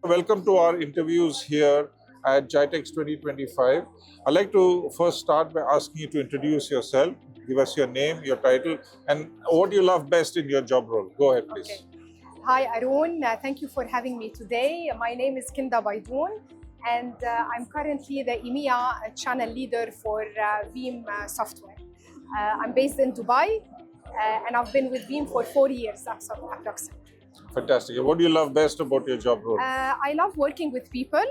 Welcome to our interviews here at GITEX 2025. I'd like to first start by asking you to introduce yourself, give us your name, your title, and what you love best in your job role. Go ahead, please. Okay. Hi, Arun. Thank you for having me today. My name is Kinda Baydoun, and I'm currently the EMEA Channel Leader for Veeam software. I'm based in Dubai, and I've been with Veeam for 4 years approximately. Fantastic. What do you love best about your job role? I love working with people,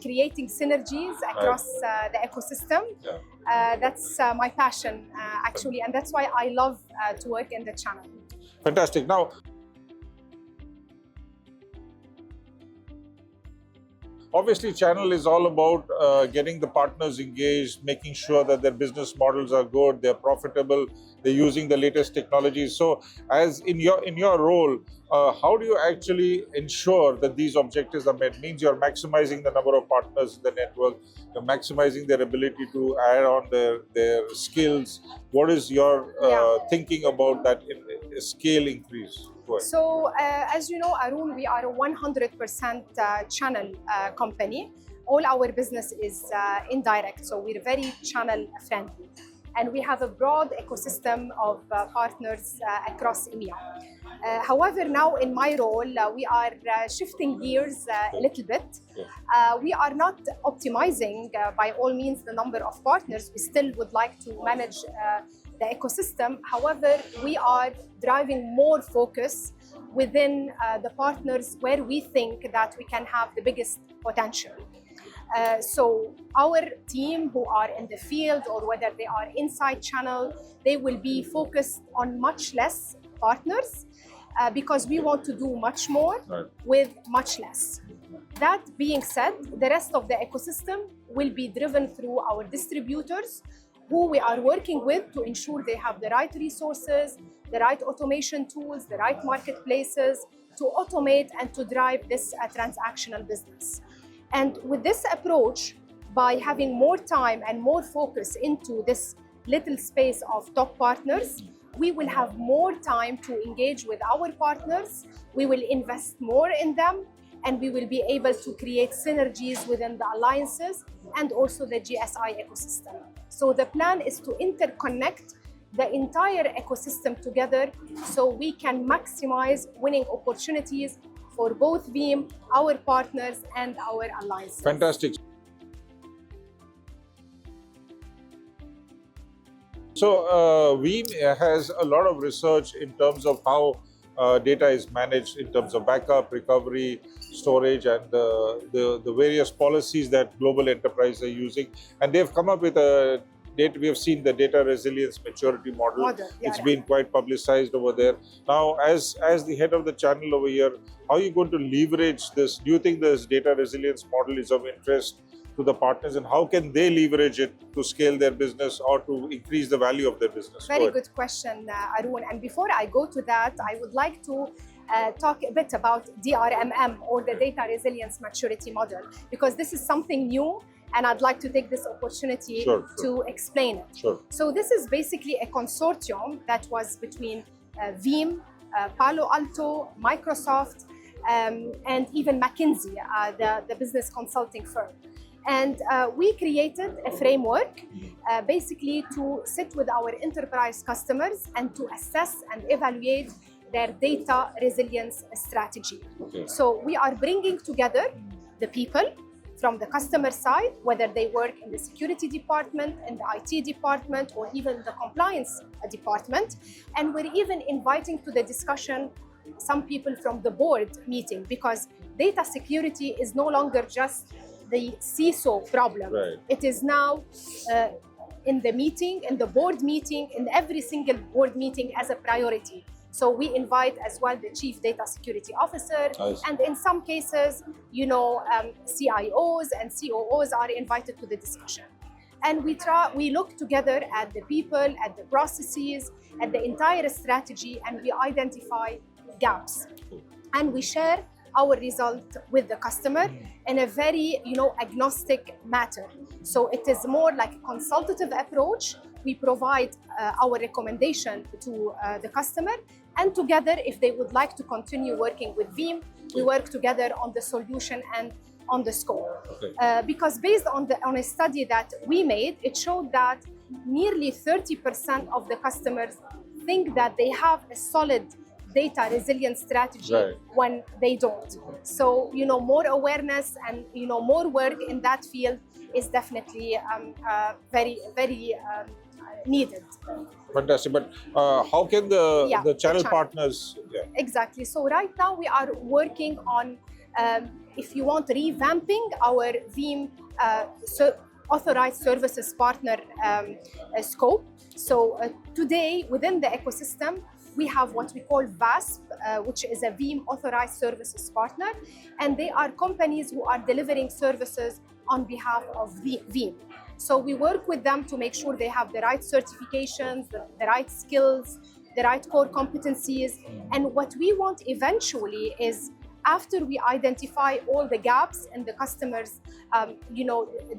creating synergies across the ecosystem. Yeah. That's my passion, actually, and that's why I love to work in the channel. Fantastic. Now, obviously, channel is all about getting the partners engaged, making sure that their business models are good, they're profitable, they're using the latest technologies. So, as in your role, how do you actually ensure that these objectives are met? Means you're maximizing the number of partners in the network, you're maximizing their ability to add on their skills. What is your thinking about that in scale increase? So, as you know, Arun, we are a 100% channel company. All our business is indirect, so we're very channel friendly. And we have a broad ecosystem of partners across EMEA. However, now in my role, we are shifting gears a little bit. We are not optimizing by all means the number of partners. We still would like to manage the ecosystem. However, we are driving more focus within the partners where we think that we can have the biggest potential. So our team who are in the field or whether they are inside channel, they will be focused on much less partners because we want to do much more with much less. That being said, the rest of the ecosystem will be driven through our distributors who we are working with to ensure they have the right resources, the right automation tools, the right marketplaces to automate and to drive this transactional business. And with this approach, by having more time and more focus into this little space of top partners, we will have more time to engage with our partners, we will invest more in them, and we will be able to create synergies within the alliances and also the GSI ecosystem. So the plan is to interconnect the entire ecosystem together so we can maximize winning opportunities for both Veeam, our partners, and our alliances. Fantastic. So Veeam has a lot of research in terms of how data is managed in terms of backup, recovery, storage, and the various policies that global enterprises are using. And they've come up with a we have seen the data resilience maturity model. It's been quite publicized over there. Now, as the head of the channel over here, how are you going to leverage this? Do you think this data resilience model is of interest to the partners, and how can they leverage it to scale their business or to increase the value of their business? Very good question, Arun. And before I go to that, I would like to talk a bit about DRMM, or the Data Resilience Maturity Model, because this is something new and I'd like to take this opportunity to explain it. So this is basically a consortium that was between Veeam, Palo Alto, Microsoft, and even McKinsey, the business consulting firm. And we created a framework basically to sit with our enterprise customers and to assess and evaluate their data resilience strategy. So we are bringing together the people from the customer side, whether they work in the security department, in the IT department, or even the compliance department. And we're even inviting to the discussion some people from the board meeting, because data security is no longer just the CISO problem. It is now in the meeting, in the board meeting, in every single board meeting as a priority. So we invite as well the Chief Data Security Officer, and in some cases, you know, CIOs and COOs are invited to the discussion. And we look together at the people, at the processes, at the entire strategy, and we identify gaps. And we share our result with the customer in a very, agnostic matter. So it is more like a consultative approach. We provide our recommendation to the customer, And together, if they would like to continue working with Veeam, we work together on the solution and on the scope. Okay. Because based on a study that we made, it showed that nearly 30% of the customers think that they have a solid data resilience strategy Right. when they don't. So, more awareness and, more work in that field is definitely very, very needed. Fantastic. But how can the channel partners? Yeah. Exactly. So right now we are working on, if you want, revamping our Veeam authorized services partner scope. So today within the ecosystem, we have what we call VASP, which is a Veeam authorized services partner, and they are companies who are delivering services on behalf of Veeam. So we work with them to make sure they have the right certifications, the right skills, the right core competencies. And what we want eventually is, after we identify all the gaps in the customer's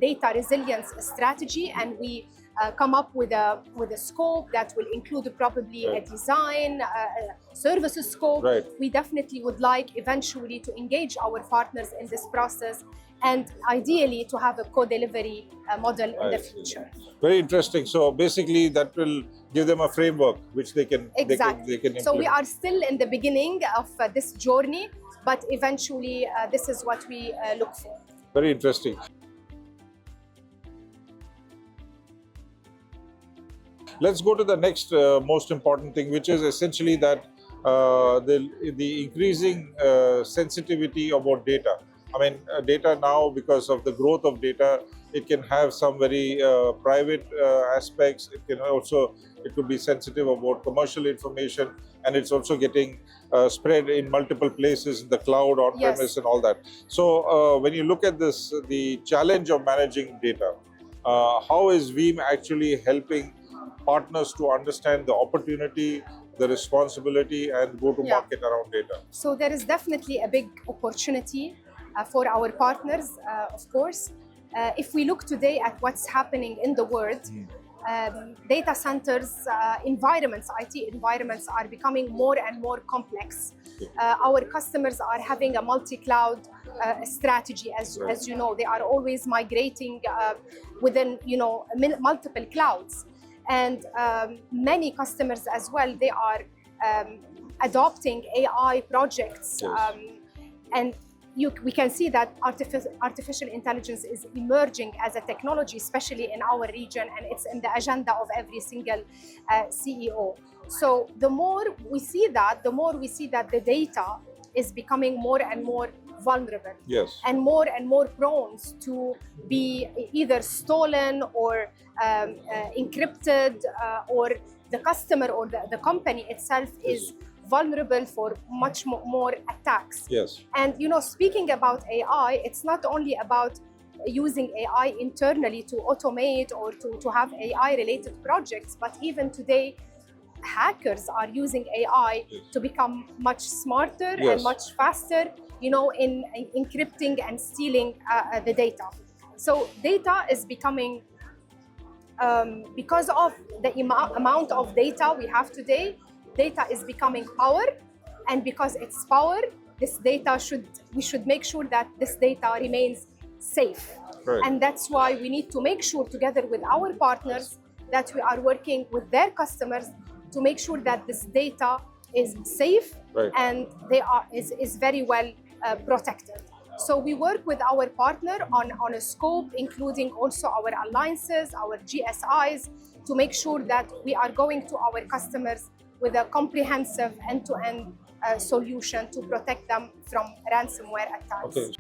data resilience strategy, and we come up with a scope that will include probably a design, a services scope. Right. We definitely would like eventually to engage our partners in this process, and ideally to have a co-delivery model in the future. Very interesting. So basically that will give them a framework which they can Exactly. they can implement. So we are still in the beginning of this journey, but eventually this is what we look for. Very interesting. Let's go to the next most important thing, which is essentially that the increasing sensitivity about data. I mean, data now, because of the growth of data, it can have some very private aspects. It could be sensitive about commercial information, and it's also getting spread in multiple places in the cloud, on-premise, Yes. and all that. So when you look at this, the challenge of managing data, how is Veeam actually helping partners to understand the opportunity, the responsibility, and go to market around data? So there is definitely a big opportunity for our partners, of course. If we look today at what's happening in the world, data centers, environments, IT environments are becoming more and more complex. Our customers are having a multi-cloud strategy, as you know. They are always migrating within multiple clouds. And many customers as well, they are adopting AI projects. And we can see that artificial intelligence is emerging as a technology, especially in our region, and it's in the agenda of every single CEO. So the more we see that, the data is becoming more and more vulnerable, and more prone to be either stolen or encrypted, or the customer or the company itself is vulnerable for much more attacks. And speaking about AI, it's not only about using AI internally to automate or to have AI related projects, but even today hackers are using AI to become much smarter and much faster, in encrypting and stealing the data. So data is becoming, because of the amount of data we have today, data is becoming power, and because it's power, we should make sure that this data remains safe. And that's why we need to make sure, together with our partners, that we are working with their customers to make sure that this data is safe and is very well protected. So we work with our partner on a scope, including also our alliances, our GSIs, to make sure that we are going to our customers with a comprehensive end-to-end solution to protect them from ransomware attacks.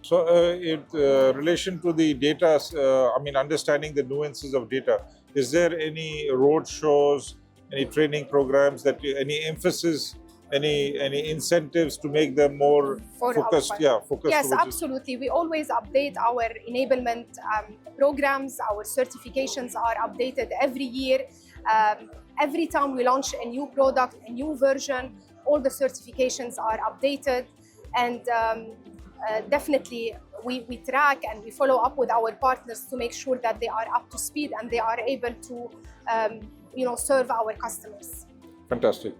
So in relation to the data, understanding the nuances of data, is there any road shows, any training programs, any emphasis, any incentives to make them more focused? Focused. Yes, absolutely. We always update our enablement programs. Our certifications are updated every year. Every time we launch a new product, a new version, all the certifications are updated. And definitely we track and we follow up with our partners to make sure that they are up to speed and they are able to serve our customers. Fantastic.